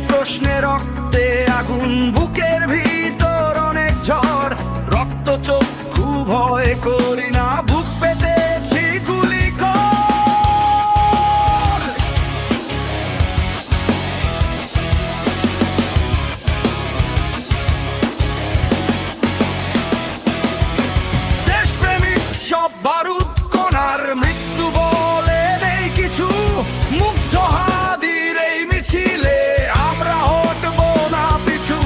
প্রশ্নে রক্তে আগুন, বুকের ভিতর অনেক ঝড়। রক্ত চক্ষু ভয় করি না, বুক পেতেছি গুলি কর। দেশপ্রেমিক সব বারুদ কণার, মৃত্যু বলে নেই কিছু। মুগ্ধ হাদির এই মিছিলে আমরা হটবো না পিছু।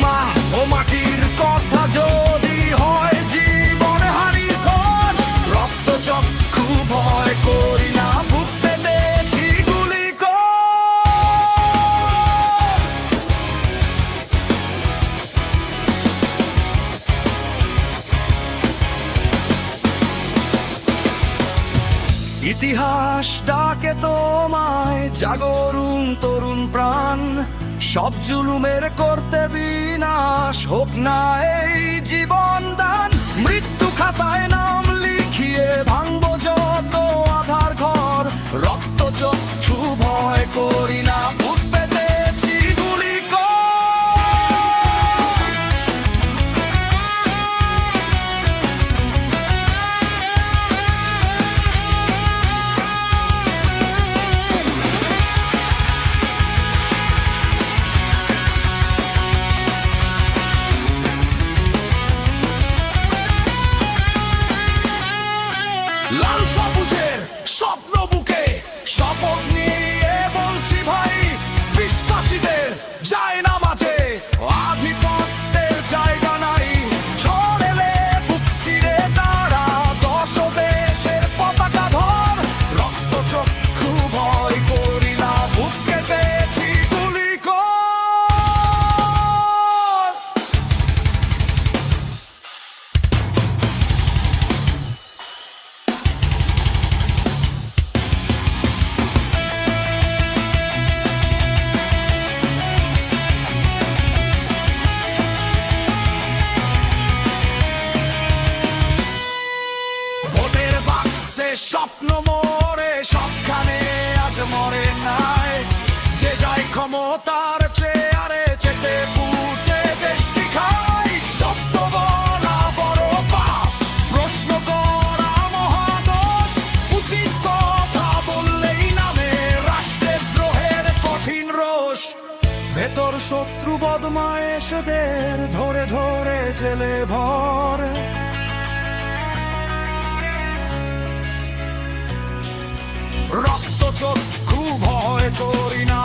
মা ও মাটির কথা যদি হয় জীবন হানিকর, রক্ত চক্ষু ভয় করি না, বুক পেতেছি গুলি কর। ইতিহাস ডাকে তোমায়, জাগরুন তরুণ প্রাণ। সব জুলুমের করতে বিনাশ, হোক না এই জীবন দান। মৃত্যু খাতায় নাম লিখিয়ে ভাঙবো যত আধার ঘর। রক্ত চক্ষু ভয় করি না, বুক পেতেছি গুলি কর। লাল সবুজের স্বপ্ন বুকে শপথ নিয়ে বলছি ভাই, বিশ্বাসীদের যায় না মাঝে আধিপত্যের জায়গা নাই। ছড়েলে বুক চিরে তারা, দশ দেশের পতাকা ধর। রক্ত চক্ষু ভয় করি না, বুক পেতেছি গুলি কর। ভোটের বাক্সে স্বপ্ন মরে, সবখানে আজ মরে নাই। যে যায় ক্ষমতার চেয়ারে, চেটে পুটে দেশটি খায়। সত্য বলা বড় পাপ, প্রশ্ন করা মহাদোষ। উচিত কথা বললেই নামে রাষ্ট্রের দ্রোহের কঠিন রোষ। ভেতর শত্রু বদমায়েশদের ধরে ধরে জেলে ভরে। রক্ত চক্ষু ভয় করি না।